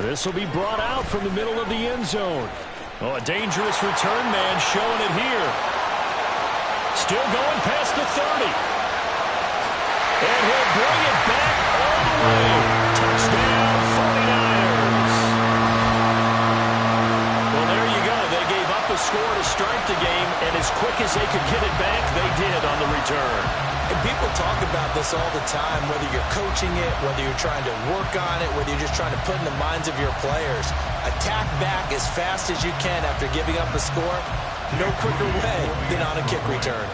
This will be brought out from the middle of the end zone. Oh, a dangerous return man showing it here. Still going past the 30. And he'll bring it back all the way. Touchdown, 49ers. Well, there you go. They gave up a score to start the game, and as quick as they could get it back, they did on the return. And people talk about this all the time, whether you're coaching it, whether you're trying to work on it, whether you're just trying to put in the minds of your players. Attack back as fast as you can after giving up a score. No quicker way than on a kick return.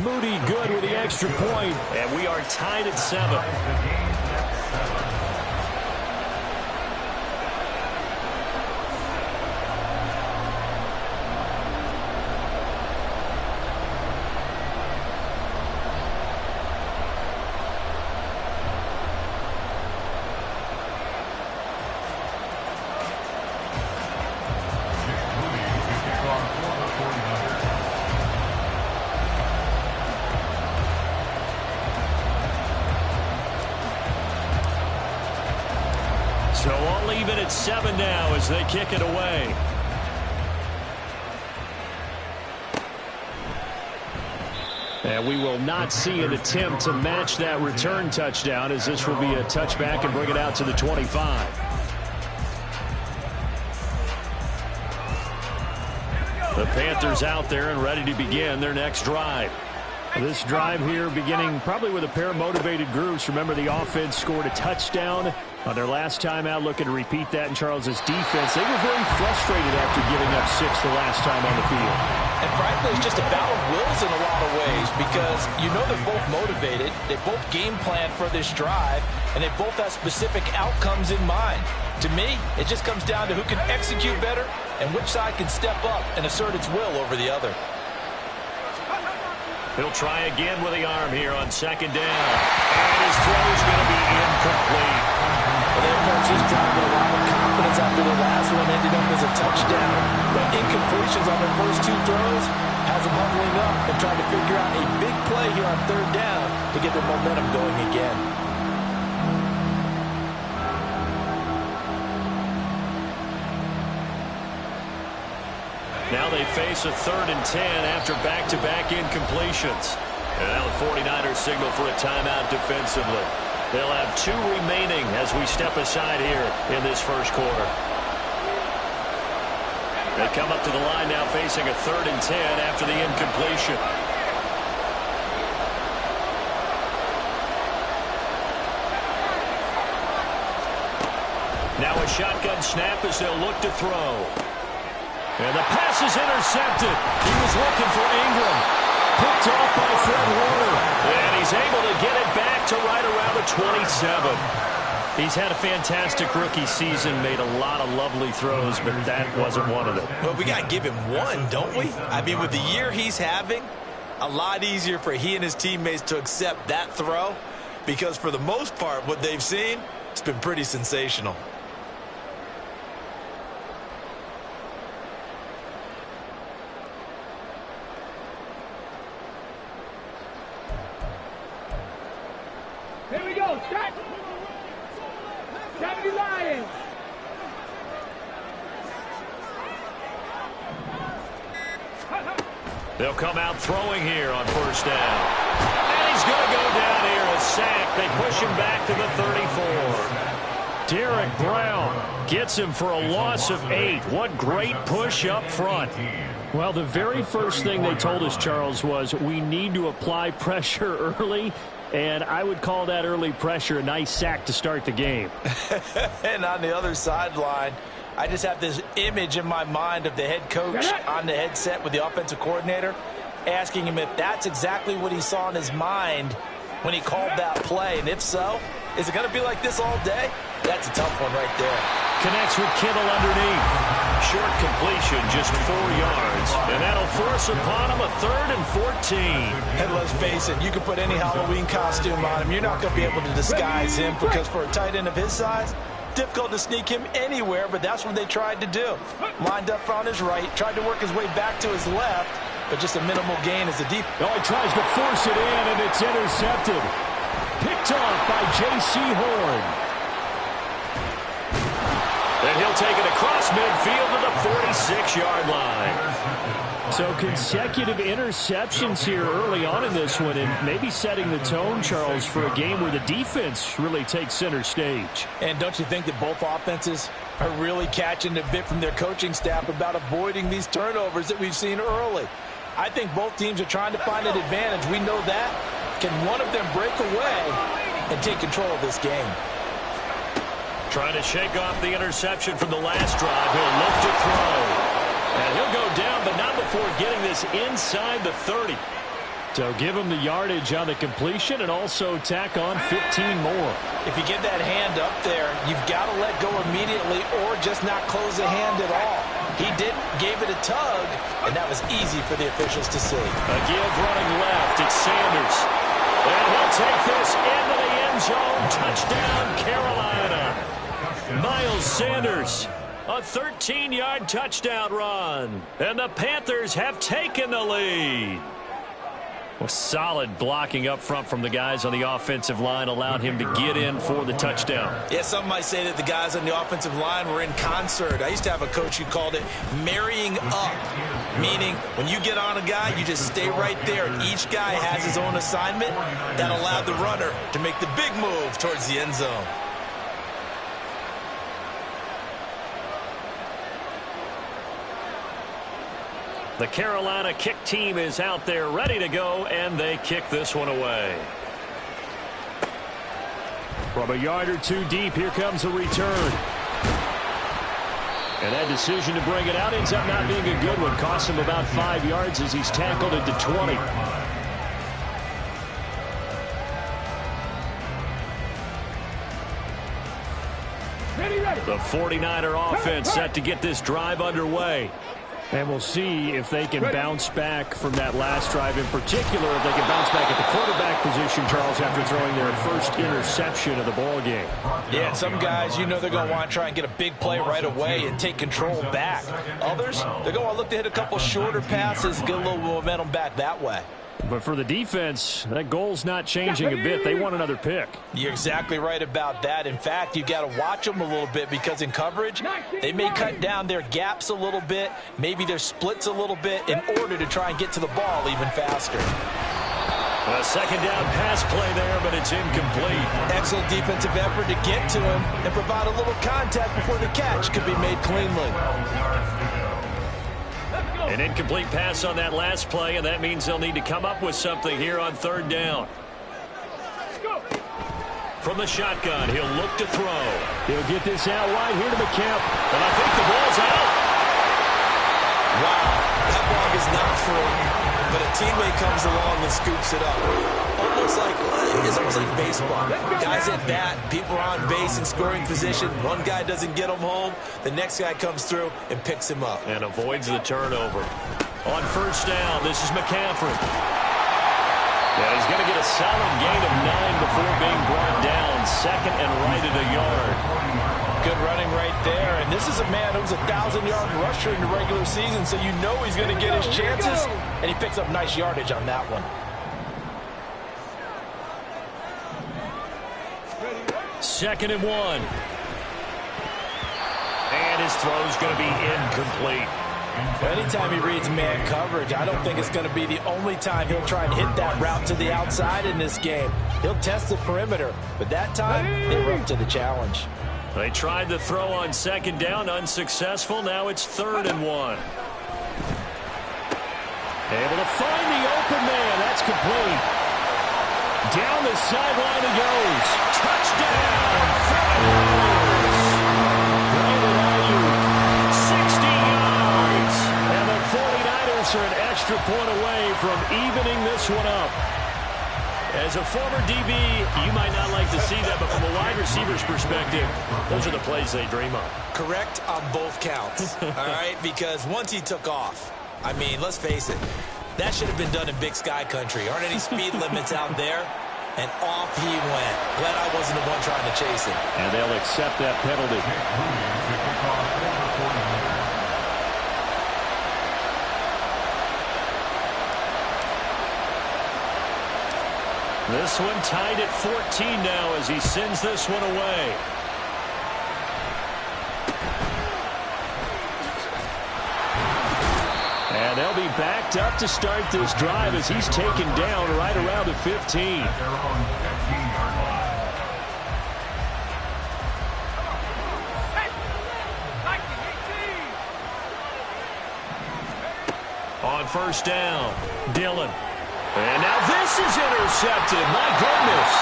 Moody good with the extra point, and we are tied at 7. So all even at 7 now as they kick it away. And we will not see an attempt to match that return touchdown, as this will be a touchback and bring it out to the 25. The Panthers out there and ready to begin their next drive. This drive here beginning probably with a pair of motivated groups. Remember, the offense scored a touchdown on their last time out, looking to repeat that in Charles's defense. They were very frustrated after giving up 6 the last time on the field. And frankly, it's just a battle of wills in a lot of ways, because you know they're both motivated, they both game plan for this drive, and they both have specific outcomes in mind. To me, it just comes down to who can execute better and which side can step up and assert its will over the other. He'll try again with the arm here on 2nd down. And his throw is going to be incomplete. Well, they approached this drive with a lot of confidence after the last one ended up as a touchdown. But incompletions on their first 2 throws has them huddling up and trying to figure out a big play here on 3rd down to get their momentum going again. Now they face a 3rd and 10 after back-to-back incompletions. And now the 49ers signal for a timeout defensively. They'll have 2 remaining as we step aside here in this first quarter. They come up to the line now facing a 3rd and 10 after the incompletion. Now a shotgun snap as they'll look to throw. And the pass is intercepted. He was looking for Ingram. Picked off by Fred Warner. And he's able to get it back to right around the 27. He's had a fantastic rookie season, made a lot of lovely throws, but that wasn't one of them. Well, we got to give him one, don't we? I mean, with the year he's having, a lot easier for he and his teammates to accept that throw, because for the most part, what they've seen, it's been pretty sensational. Here we go, stretch! 70 Lions! They'll come out throwing here on 1st down. And he's going to go down here, a sack. They push him back to the 34. Derek Brown gets him for a loss of 8. What great push up front. Well, the very first thing they told us, Charles, was we need to apply pressure early. And I would call that early pressure a nice sack to start the game. And on the other sideline, I just have this image in my mind of the head coach on the headset with the offensive coordinator, asking him if that's exactly what he saw in his mind when he called that play. And if so, is it going to be like this all day? That's a tough one right there. Connects with Kittle underneath. Short completion, just 4 yards. And that'll force upon him a 3rd and 14. And let's face it, you can put any Halloween costume on him. You're not going to be able to disguise him, because for a tight end of his size, difficult to sneak him anywhere, but that's what they tried to do. Lined up on his right, tried to work his way back to his left, but just a minimal gain as a deep. Oh, he tries to force it in, and it's intercepted. Picked off by J.C. Horn. And he'll take it across midfield to the 46-yard line. So consecutive interceptions here early on in this one, and maybe setting the tone, Charles, for a game where the defense really takes center stage. And don't you think that both offenses are really catching a bit from their coaching staff about avoiding these turnovers that we've seen early? I think both teams are trying to find an advantage. We know that. Can one of them break away and take control of this game? Trying to shake off the interception from the last drive. He'll look to throw. And he'll go down, but not before getting this inside the 30. So give him the yardage on the completion and also tack on 15 more. If you get that hand up there, you've got to let go immediately or just not close the hand at all. He didn't, gave it a tug, and that was easy for the officials to see. A give running left. It's Sanders. And he'll take this into the end zone. Touchdown, Carolina. Miles Sanders. A 13-yard touchdown run. And the Panthers have taken the lead. Well, solid blocking up front from the guys on the offensive line allowed him to get in for the touchdown. Yeah, some might say that the guys on the offensive line were in concert. I used to have a coach who called it marrying up, meaning when you get on a guy, you just stay right there, and each guy has his own assignment. That allowed the runner to make the big move towards the end zone. The Carolina kick team is out there ready to go, and they kick this one away. From a yard or two deep, here comes a return. And that decision to bring it out ends up not being a good one. Costs him about 5 yards as he's tackled at the 20. The 49er offense set to get this drive underway. And we'll see if they can bounce back from that last drive in particular, if they can bounce back at the quarterback position, Charles, after throwing their first interception of the ball game. Yeah, and some guys, you know they're going to want to try and get a big play right away and take control back. Others, they're going to look to hit a couple shorter passes, get a little momentum back that way. But for the defense, that goal's not changing a bit. They want another pick. You're exactly right about that. In fact, you got to watch them a little bit because in coverage, they may cut down their gaps a little bit, maybe their splits a little bit in order to try and get to the ball even faster. A second down pass play there, but it's incomplete. Excellent defensive effort to get to him and provide a little contact before the catch could be made cleanly. An incomplete pass on that last play, and that means they'll need to come up with something here on third down. From the shotgun, he'll look to throw. He'll get this out wide here to McCamp, and I think the ball's out. Wow, that ball is not full, but a teammate comes along and scoops it up. It's almost like baseball. Guys at bat, people are on base in scoring position. One guy doesn't get him home. The next guy comes through and picks him up. And avoids the turnover. On first down, this is McCaffrey. Yeah, he's going to get a solid gain of 9 before being brought down. Second and right at a yard. Good running right there. And this is a man who's a 1,000-yard rusher in the regular season, so you know he's going to get his chances. And he picks up nice yardage on that one. Second and 1. And his throw's going to be incomplete. Anytime he reads man coverage, I don't think it's going to be the only time he'll try and hit that route to the outside in this game. He'll test the perimeter, but that time, they were up to the challenge. They tried to throw on second down, unsuccessful. Now it's 3rd and 1. Able to find the open man. That's complete. Down the sideline it goes. Touchdown! 60 yards. And the 49ers are an extra point away from evening this one up. As a former DB, you might not like to see that, but from a wide receiver's perspective, those are the plays they dream of. Correct on both counts, all right? Because once he took off, I mean, let's face it, that should have been done in Big Sky country. Aren't any speed limits out there? And off he went. Glad I wasn't the one trying to chase him. And they'll accept that penalty. This one tied at 14 now as he sends this one away. And they'll be backed up to start this drive as he's taken down right around the 15. On first down, Dillon. And now this is intercepted. My goodness.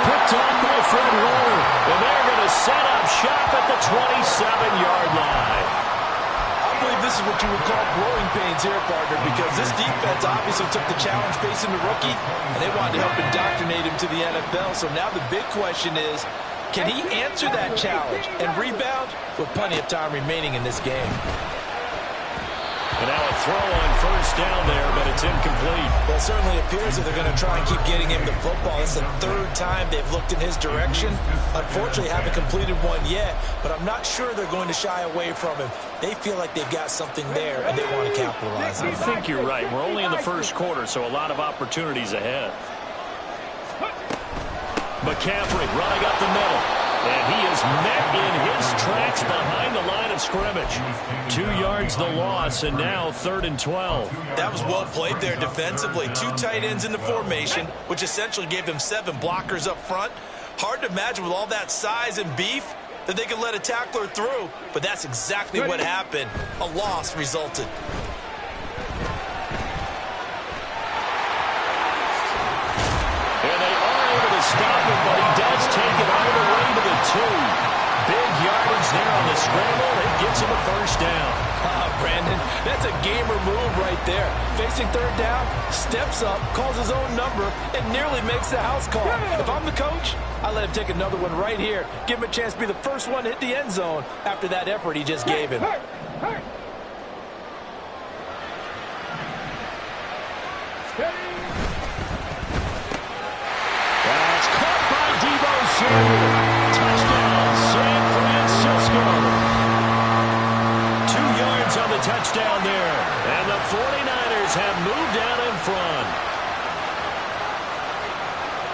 Picked off by Fred Warner. And they're going to set up shop at the 27-yard line. I believe this is what you would call growing pains here, partner, because this defense obviously took the challenge facing the rookie, and they wanted to help indoctrinate him to the NFL. So now the big question is, can he answer that challenge and rebound with plenty of time remaining in this game? And now a throw on first down there, but it's incomplete. Well, it certainly appears that they're going to try and keep getting him the football. It's the third time they've looked in his direction. Unfortunately, haven't completed one yet, but I'm not sure they're going to shy away from him. They feel like they've got something there, and they want to capitalize on it. I think you're right. We're only in the first quarter, so a lot of opportunities ahead. McCaffrey running up the middle. And he is met in his tracks behind the line of scrimmage. 2 yards the loss, and now 3rd and 12. That was well played there defensively. 2 tight ends in the formation, which essentially gave them 7 blockers up front. Hard to imagine with all that size and beef that they could let a tackler through, but that's exactly what happened. A loss resulted. And they are able to stop him, but he does take it all the way to the 2. Big yardage there on the scramble. It gets him a first down. Brandon, that's a gamer move right there. Facing 3rd down, steps up, calls his own number, and nearly makes the house call. If I'm the coach, I let him take another one right here. Give him a chance to be the first one to hit the end zone after that effort he just gave him. That's caught by Debo Samuel. Touchdown, San Francisco. 2 yards on the touchdown there. And the 49ers have moved out in front.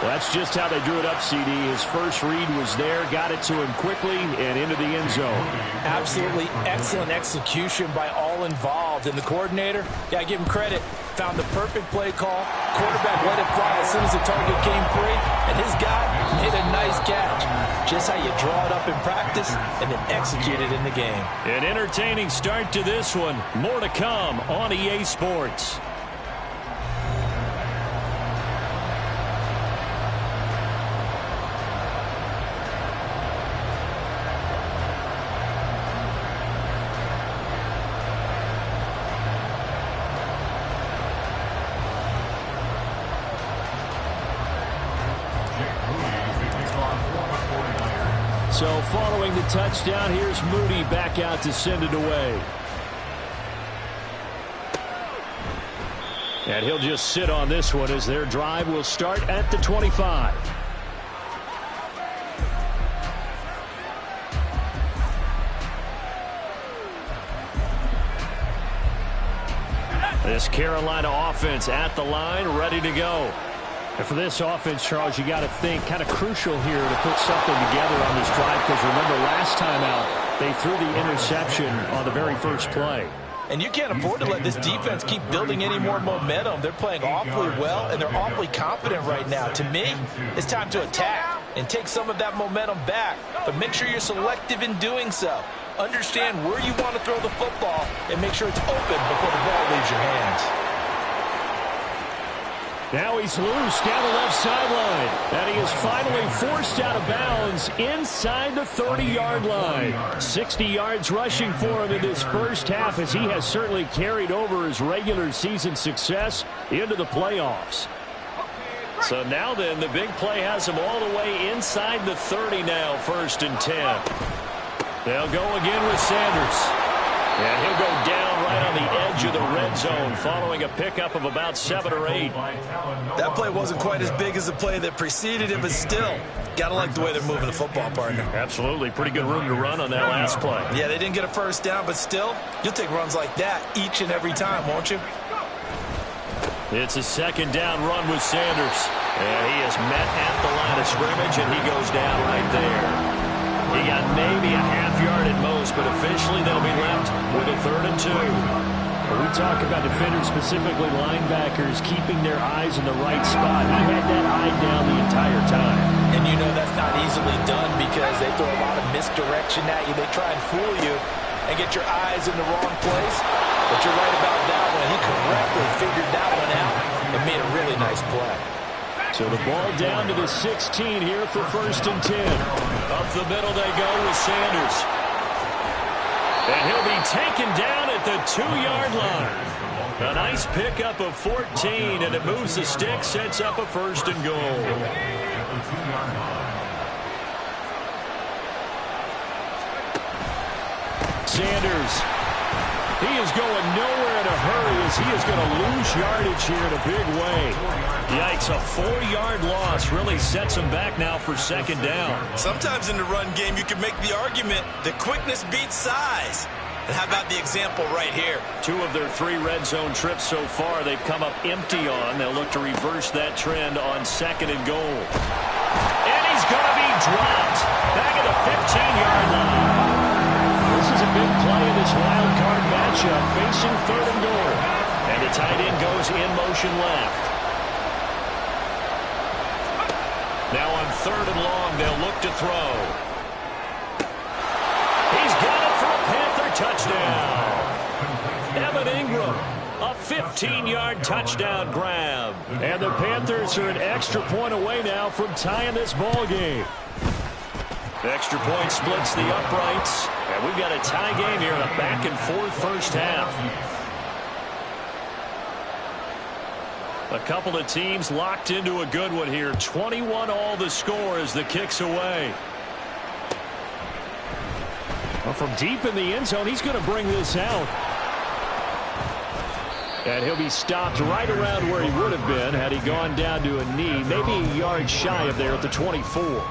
Well, that's just how they drew it up, CD. His first read was there, got it to him quickly, and into the end zone. Absolutely excellent execution by all involved. And the coordinator, yeah, give him credit, found the perfect play call. Quarterback let it fly as soon as the target came free, and his guy made a nice catch. Just how you draw it up in practice and then execute it in the game. An entertaining start to this one. More to come on EA Sports. So following the touchdown, here's Moody back out to send it away. And he'll just sit on this one as their drive will start at the 25. This Carolina offense at the line, ready to go. And for this offense, Charles, you got to think kind of crucial here to put something together on this drive, because remember last time out, they threw the interception on the very first play. And you can't afford to let this defense keep building any more momentum. They're playing awfully well, and they're awfully confident right now. To me, it's time to attack and take some of that momentum back. But make sure you're selective in doing so. Understand where you want to throw the football and make sure it's open before the ball leaves your hands. Now he's loose down the left sideline. And he is finally forced out of bounds inside the 30-yard line. 60 yards rushing for him in this first half, as he has certainly carried over his regular season success into the playoffs. So now then, the big play has him all the way inside the 30 now, 1st and 10. They'll go again with Sanders. And he'll go down right on the edge of the red zone following a pickup of about 7 or 8. That play wasn't quite as big as the play that preceded it, but still, got to like the way they're moving the football, partner. Absolutely. Pretty good room to run on that last play. Yeah, they didn't get a first down, but still, you'll take runs like that each and every time, won't you? It's a second down run with Sanders. And he is met at the line of scrimmage, and he goes down right there. He got maybe a half yard at most, but officially they'll be left with a 3rd and 2. We talk about defenders, specifically linebackers, keeping their eyes in the right spot. He had that eye down the entire time. And you know that's not easily done because they throw a lot of misdirection at you. They try and fool you and get your eyes in the wrong place. But you're right about that one. He correctly figured that one out and made a really nice play. So the ball down to the 16 here for 1st and 10. Up the middle they go with Sanders. And he'll be taken down at the 2-yard line. A nice pickup of 14, and it moves the stick, sets up a 1st and goal. Sanders. He is going nowhere in a hurry as he is going to lose yardage here in a big way. Yikes, a 4-yard loss really sets him back now for 2nd down. Sometimes in the run game, you can make the argument that quickness beats size. And how about the example right here? 2 of their 3 red zone trips so far they've come up empty on. They'll look to reverse that trend on 2nd and goal. And he's going to be dropped back at the 15-yard line. This is a big play in this wild card matchup, facing 3rd and goal. And the tight end goes in motion left. Now on 3rd and long, they'll look to throw. He's got it for a Panther touchdown. Evan Ingram, a 15-yard touchdown grab. And the Panthers are an extra point away now from tying this ball game. Extra point splits the uprights. And we've got a tie game here in a back-and-forth first half. A couple of teams locked into a good one here. 21-all the score as the kick's away. Well, from deep in the end zone, he's going to bring this out. And he'll be stopped right around where he would have been had he gone down to a knee, maybe a yard shy of there at the 24.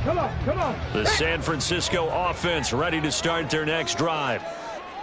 Come on. The San Francisco offense ready to start their next drive.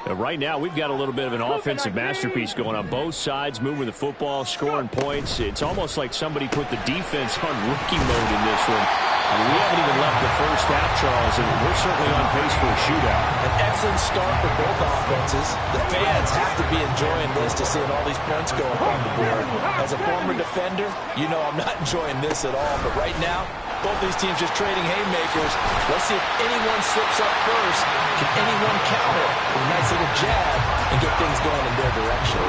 Right now, we've got a little bit of an offensive masterpiece going on. Both sides moving the football, scoring points. It's almost like somebody put the defense on rookie mode in this one. We haven't even left the first half, Charles, and we're certainly on pace for a shootout. An excellent start for both offenses. The fans have to be enjoying this to seeing all these points go up on the board. As a former defender, you know I'm not enjoying this at all. But right now, both these teams just trading haymakers. Let's see if anyone slips up first. Can anyone counter with a nice little jab and get things going in their direction?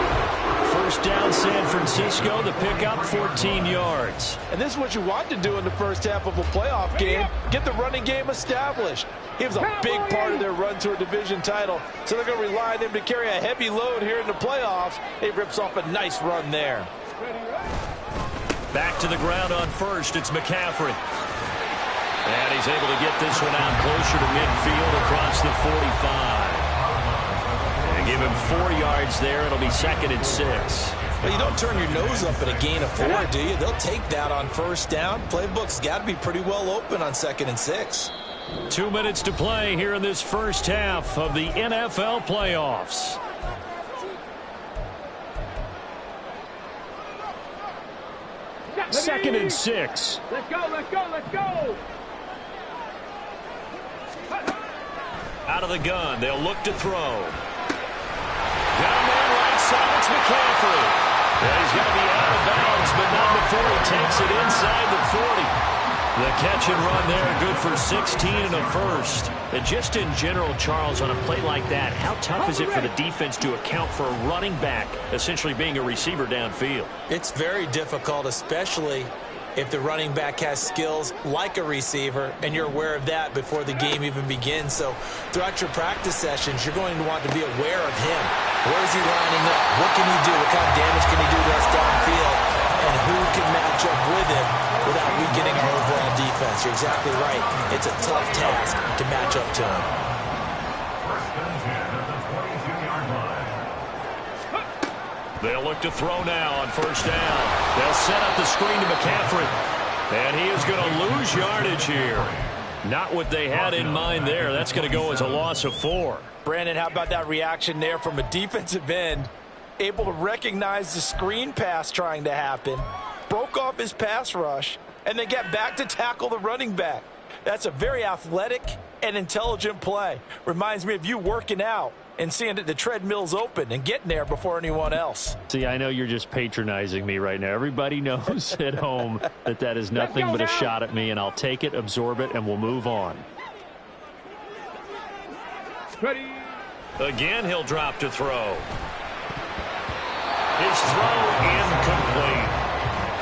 First down, San Francisco. The pickup, 14 yards. And this is what you want to do in the first half of a playoff game. Get the running game established. He was a big part of their run to a division title. So they're going to rely on him to carry a heavy load here in the playoffs. He rips off a nice run there. Back to the ground on first. It's McCaffrey. And he's able to get this one out closer to midfield across the 45. And give him 4 yards there. It'll be 2nd and 6. Well, you don't turn your nose up at a gain of 4, do you? They'll take that on first down. Playbook's got to be pretty well open on 2nd and 6. 2 minutes to play here in this first half of the NFL playoffs. Second and 6. Let's go. Out of the gun, they'll look to throw. Down there right side, it's McCaffrey. Yeah, he's going to be out of bounds, but not before he takes it inside the 40. The catch and run there, good for 16 and a first. And just in general, Charles, on a play like that, how tough is it for the defense to account for a running back essentially being a receiver downfield? It's very difficult, especially if the running back has skills like a receiver, and you're aware of that before the game even begins. So throughout your practice sessions, you're going to want to be aware of him. Where is he lining up? What can he do? What kind of damage can he do to us downfield? And who can match up with him without weakening our overall defense? You're exactly right. It's a tough task to match up to him. They'll look to throw now on first down. They'll set up the screen to McCaffrey. And he is going to lose yardage here. Not what they had in mind there. That's going to go as a loss of 4. Brandon, how about that reaction there from a defensive end? Able to recognize the screen pass trying to happen. Broke off his pass rush. And then get back to tackle the running back. That's a very athletic and intelligent play. Reminds me of you working out and seeing that the treadmill's open and getting there before anyone else. See, I know you're just patronizing me right now. Everybody knows at home that that is nothing but a shot at me, and I'll take it, absorb it, and we'll move on. Ready. Again, he'll drop to throw. His throw incomplete.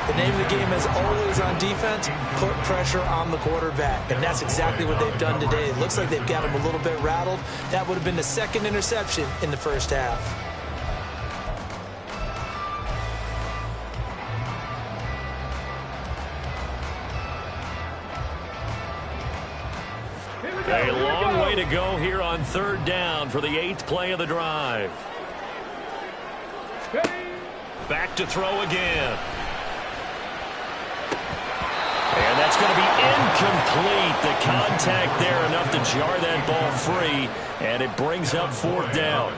The name of the game is always on defense, put pressure on the quarterback. And that's exactly what they've done today. It looks like they've got him a little bit rattled. That would have been the second interception in the first half. A long way to go here on third down for the 8th play of the drive. Back to throw again. And that's going to be incomplete. The contact there enough to jar that ball free, and it brings up 4th down.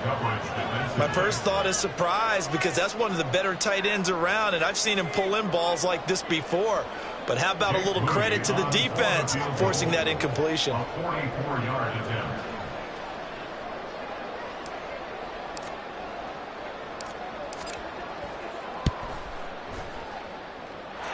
My first thought is surprise, because that's one of the better tight ends around, and I've seen him pull in balls like this before. But how about a little credit to the defense forcing that incompletion?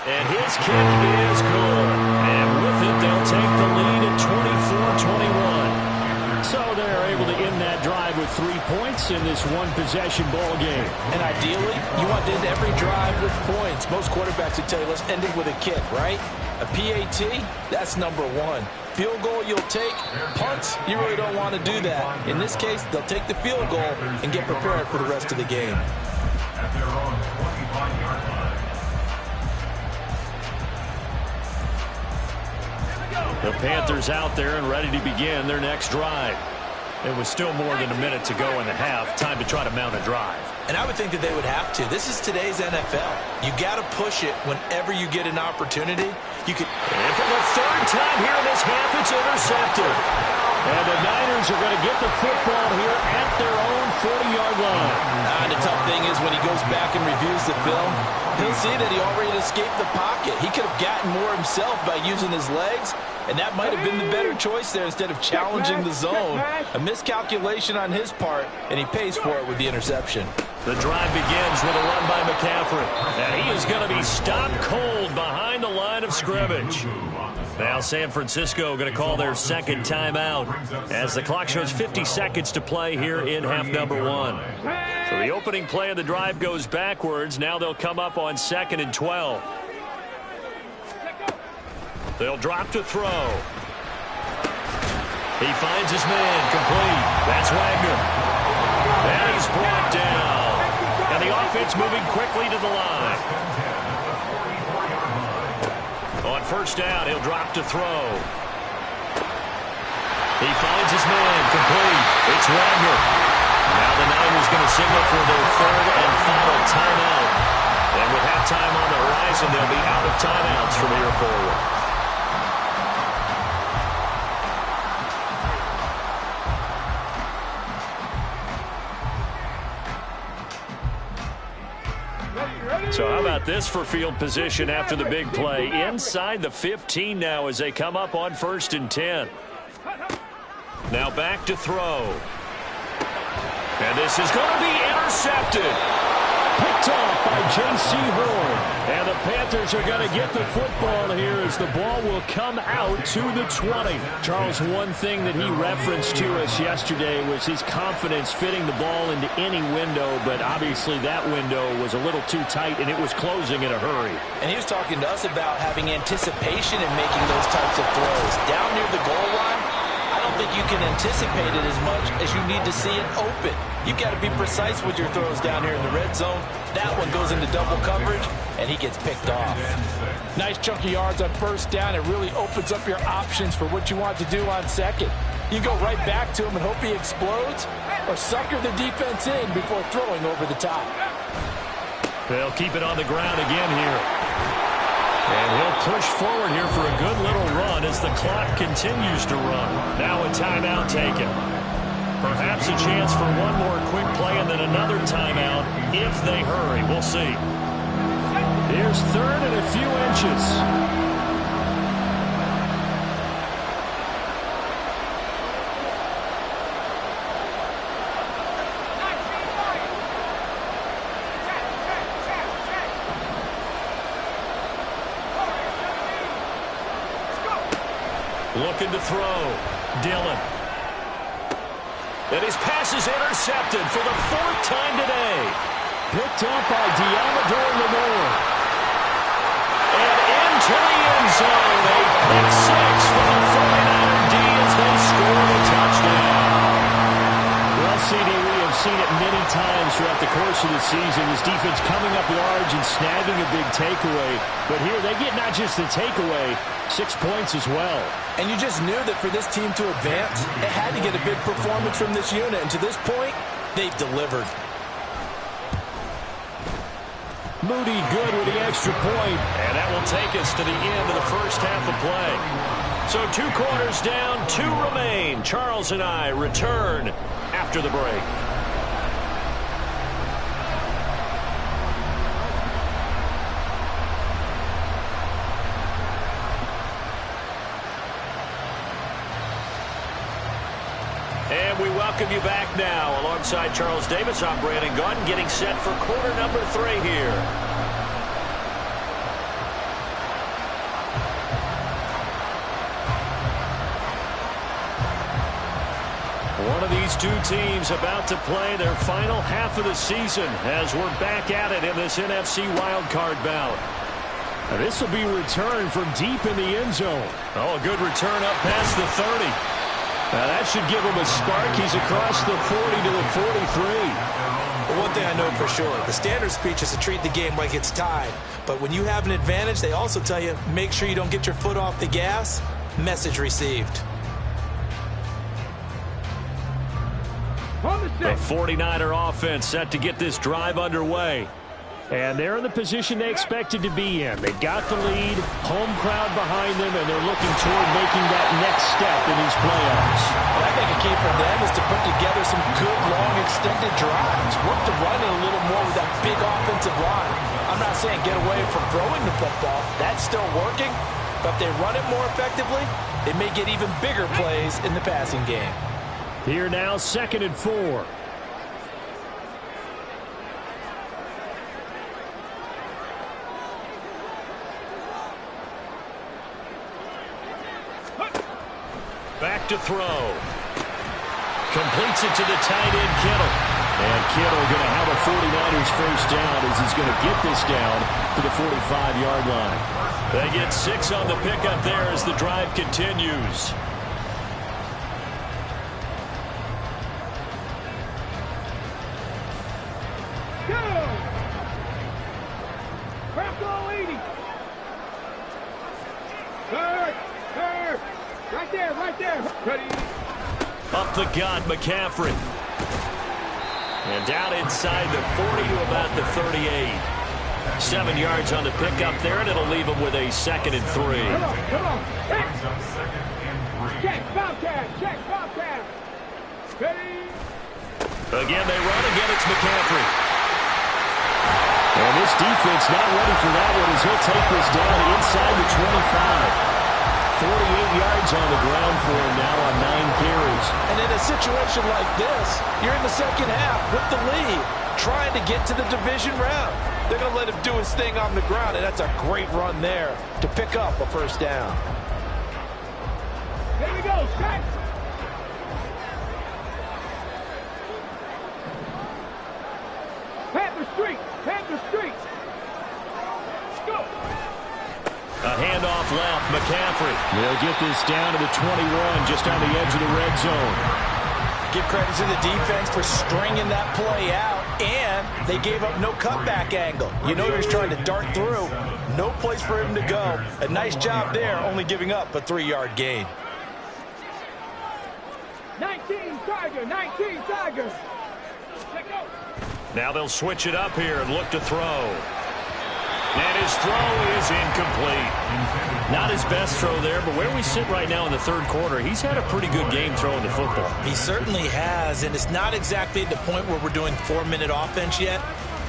And his kick is good. And with it, they'll take the lead at 24-21. So they're able to end that drive with 3 points in this one-possession ball game. And ideally, you want to end every drive with points. Most quarterbacks would tell you, let's end it with a kick, right? A PAT, that's number 1. Field goal you'll take. Punts, you really don't want to do that. In this case, they'll take the field goal and get prepared for the rest of the game. At their own 25-yard line. The Panthers out there and ready to begin their next drive. It was still more than a minute to go in the half. Time to try to mount a drive. And I would think that they would have to. This is today's NFL. You got to push it whenever you get an opportunity. You could. And for the 3rd time here in this half, it's intercepted. And the Niners are going to get the football here at their own 40-yard line. And the tough thing is when he goes back and reviews the film, he'll see that he already escaped the pocket. He could have gotten more himself by using his legs, and that might have been the better choice there instead of challenging the zone. A miscalculation on his part, and he pays for it with the interception. The drive begins with a run by McCaffrey. And he is going to be stopped cold behind the line of scrimmage. Now San Francisco going to call their second timeout as the clock shows 50 seconds to play here in half number 1. So the opening play of the drive goes backwards. Now they'll come up on 2nd and 12. They'll drop to throw. He finds his man complete. That's Wagner. And he's brought down. And the offense moving quickly to the line. On first down, he'll drop to throw. He finds his man complete. It's Wagner. Now the Niners going to signal for their 3rd and final timeout. And with halftime on the horizon, they'll be out of timeouts from here forward. So how about this for field position after the big play? Inside the 15 now as they come up on 1st and 10. Now back to throw. And this is going to be intercepted. Picked off by J.C. Horn. And the Panthers are going to get the football here as the ball will come out to the 20. Charles, one thing that he referenced to us yesterday was his confidence fitting the ball into any window, but obviously that window was a little too tight and it was closing in a hurry. And he was talking to us about having anticipation in making those types of throws. Down near the goal line, I don't think you can anticipate it as much as you need to see it open. You've got to be precise with your throws down here in the red zone. That one goes into double coverage, and he gets picked off. Nice chunk of yards on first down. It really opens up your options for what you want to do on second. You go right back to him and hope he explodes, or sucker the defense in before throwing over the top. They'll keep it on the ground again here. And he'll push forward here for a good little run as the clock continues to run. Now a timeout taken. Perhaps a chance for one more quick play and then another timeout if they hurry. We'll see. Here's third and a few inches. Looking to throw. Dillon. And his pass is intercepted for the fourth time today. Picked up by Diamador Lamore. And into the end zone. A pick six for the 49er D as they score the touchdown. Well, CD, we have seen it many times throughout the course of the season. This defense coming up large and snagging a big takeaway. But here they get not just the takeaway, 6 points as well. And you just knew that for this team to advance, it had to get a big performance from this unit. And to this point, they've delivered. Moody good with the extra point. And that will take us to the end of the first half of play. So 2 quarters down, 2 remain. Charles and I return after the break. And we welcome you back now. Alongside Charles Davis, I'm Brandon Gaudin, getting set for quarter number 3 here. One of these two teams about to play their final half of the season as we're back at it in this NFC wildcard bout. Now this will be returned from deep in the end zone. Oh, a good return up past the 30. Now that should give him a spark. He's across the 40 to the 43. Well, one thing I know for sure, the standard speech is to treat the game like it's tied. But when you have an advantage, they also tell you, make sure you don't get your foot off the gas. Message received. The 49er offense set to get this drive underway. And they're in the position they expected to be in. They've got the lead, home crowd behind them, and they're looking toward making that next step in these playoffs. Well, I think a key for them is to put together some good, long, extended drives. Work to run it a little more with that big offensive line. I'm not saying get away from throwing the football. That's still working. But if they run it more effectively, they may get even bigger plays in the passing game. Here now, 2nd and 4. Back to throw. Completes it to the tight end, Kittle. And Kittle going to have a 49ers first down as he's going to get this down to the 45-yard line. They get 6 on the pickup there as the drive continues. Up the gut, McCaffrey. And down inside the 40 to about the 38. 7 yards on the pickup there, and it'll leave him with a 2nd and 3. Come on. Check, Bobcat. Check, Bobcat. Again, they run. Again, it's McCaffrey. And this defense not ready for that one as he'll take this down inside the 25. 48 yards on the ground for him now on 9 carries. And in a situation like this, you're in the second half with the lead, trying to get to the division round. They're going to let him do his thing on the ground, and that's a great run there to pick up a first down. Here we go, set. Panther Street, Panther Street. Go. A handoff left, McCaffrey. They'll get this down to the 21, just on the edge of the red zone. Give credit to the defense for stringing that play out, and they gave up no cutback angle. You know he was trying to dart through. No place for him to go. A nice job there, only giving up a 3-yard gain. 19 Tiger, 19 Tiger. Check out. Now they'll switch it up here and look to throw. And his throw is incomplete. Not his best throw there, but where we sit right now in the third quarter, he's had a pretty good game throwing the football. He certainly has, and it's not exactly at the point where we're doing 4-minute offense yet,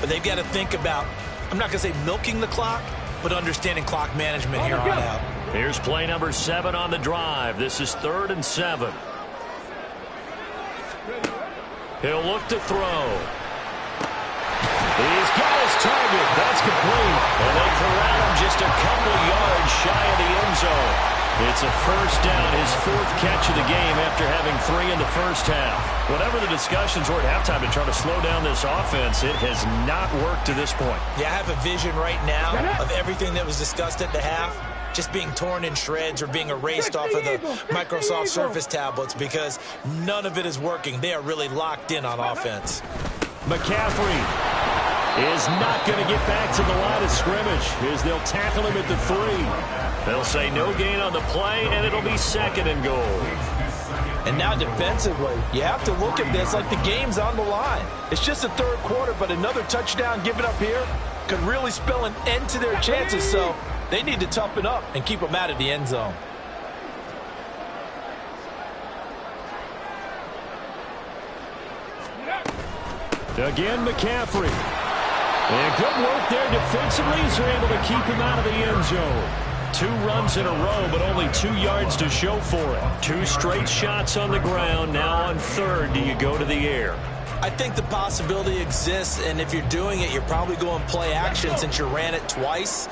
but they've got to think about, I'm not going to say milking the clock, but understanding clock management here on out. Here's play number 7 on the drive. This is 3rd and 7. He'll look to throw. He's got his target. That's complete. And they corral him just a couple yards shy of the end zone. It's a first down, his 4th catch of the game after having 3 in the first half. Whatever the discussions were at halftime to try to slow down this offense, it has not worked to this point. Yeah, I have a vision right now of everything that was discussed at the half just being torn in shreds or being erased off of the Microsoft Surface tablets because none of it is working. They are really locked in on offense. McCaffrey is not going to get back to the line of scrimmage as they'll tackle him at the 3. They'll say no gain on the play, and it'll be 2nd and goal. And now defensively, you have to look at this like the game's on the line. It's just the third quarter, but another touchdown given up here could really spell an end to their chances, so they need to toughen up and keep them out of the end zone. Again, McCaffrey. And good work there defensively as they're able to keep him out of the end zone. 2 runs in a row, but only 2 yards to show for it. 2 straight shots on the ground. Now on 3rd, do you go to the air? I think the possibility exists, and if you're doing it, you're probably going play action since you ran it twice.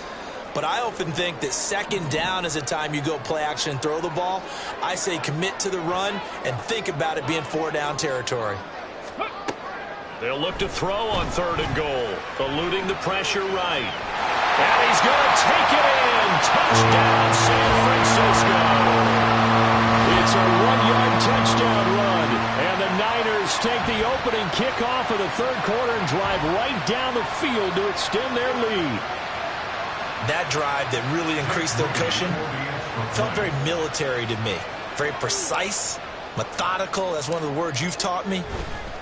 But I often think that 2nd down is a time you go play action and throw the ball. I say commit to the run and think about it being 4-down territory. They'll look to throw on 3rd and goal, eluding the pressure right. And he's going to take it in. Touchdown, San Francisco. It's a 1-yard touchdown run. And the Niners take the opening kickoff of the third quarter and drive right down the field to extend their lead. That drive that really increased their cushion felt very military to me. Very precise, methodical. That's one of the words you've taught me.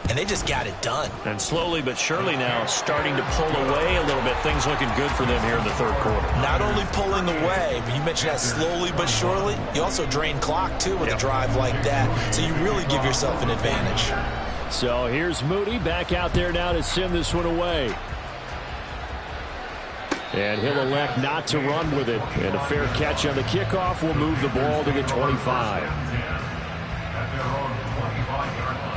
And they just got it done. And slowly but surely now starting to pull away a little bit. Things looking good for them here in the third quarter. Not only pulling away, but you mentioned that slowly but surely. You also drain clock, too, with a drive like that. So you really give yourself an advantage. So here's Moody back out there now to send this one away. And he'll elect not to run with it. And a fair catch on the kickoff will move the ball to the 25. At their own 25-yard line.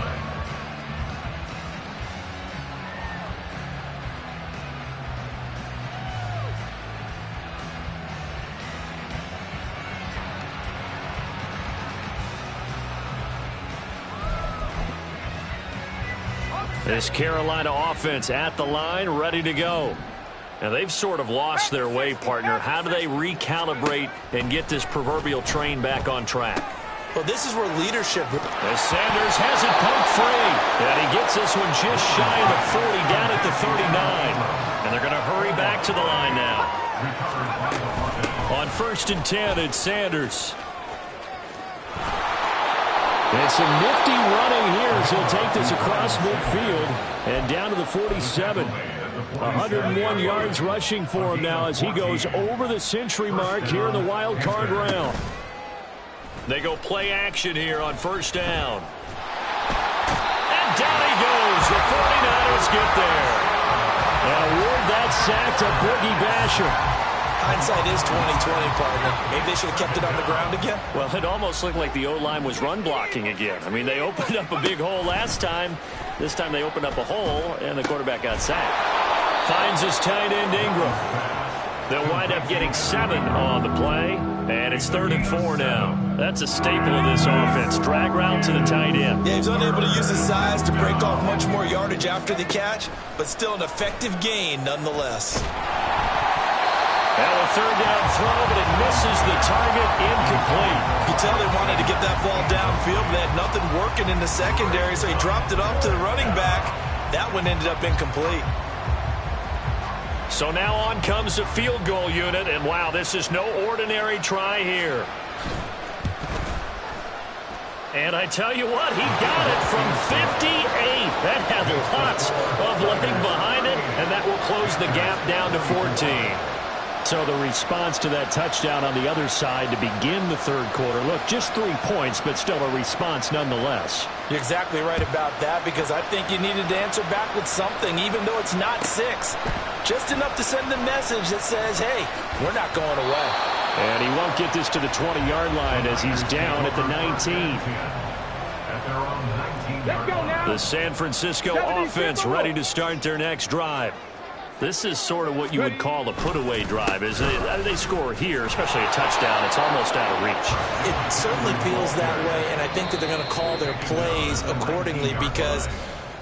This Carolina offense at the line, ready to go. Now, they've sort of lost their way, partner. How do they recalibrate and get this proverbial train back on track? Well, this is where leadership... As Sanders has it poked free. And he gets this one just shy of the 40, down at the 39. And they're going to hurry back to the line now. On 1st and 10, it's Sanders. And some nifty running here as he'll take this across midfield and down to the 47. 101 yards rushing for him now as he goes over the century mark here in the wild card round. They go play action here on 1st down. And down he goes. The 49ers get there. And award that sack to Boogie Basham. Hindsight is 20/20, partner. Maybe they should have kept it on the ground again. Well, it almost looked like the O-line was run blocking again. I mean, they opened up a big hole last time. This time they opened up a hole, and the quarterback got sacked. Finds his tight end, Ingram. They'll wind up getting 7 on the play, and it's 3rd and 4 now. That's a staple of this offense. Drag route to the tight end. Yeah, he's unable to use his size to break off much more yardage after the catch, but still an effective gain nonetheless. Now a 3rd down throw, but it misses the target, incomplete. You can tell they wanted to get that ball downfield, but they had nothing working in the secondary, so he dropped it off to the running back. That one ended up incomplete. So now on comes the field goal unit, and wow, this is no ordinary try here. And I tell you what, he got it from 58. That had lots of leg behind it, and that will close the gap down to 14. So the response to that touchdown on the other side to begin the third quarter. Look, just 3 points, but still a response nonetheless. You're exactly right about that, because I think you needed to answer back with something, even though it's not 6. Just enough to send a message that says, hey, we're not going away. And he won't get this to the 20-yard line as he's down at the 19. The San Francisco offense ready to start their next drive. This is sort of what you would call a put-away drive. As they score here, especially a touchdown, it's almost out of reach. It certainly feels that way, and I think that they're going to call their plays accordingly, because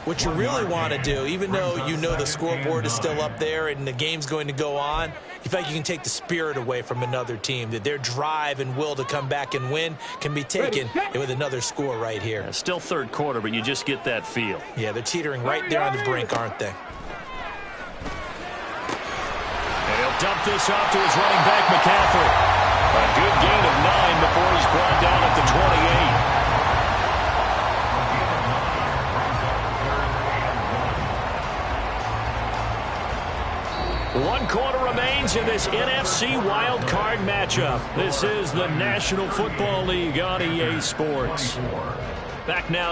what you really want to do, even though you know the scoreboard is still up there and the game's going to go on, you feel like you can take the spirit away from another team, that their drive and will to come back and win can be taken with another score right here. Yeah, still third quarter, but you just get that feel. Yeah, they're teetering right there on the brink, aren't they? And he'll dump this off to his running back, McCaffrey. A good gain of 9 before he's brought down at the 28. 1 quarter remains in this NFC Wild Card matchup. This is the National Football League on EA Sports. Back now.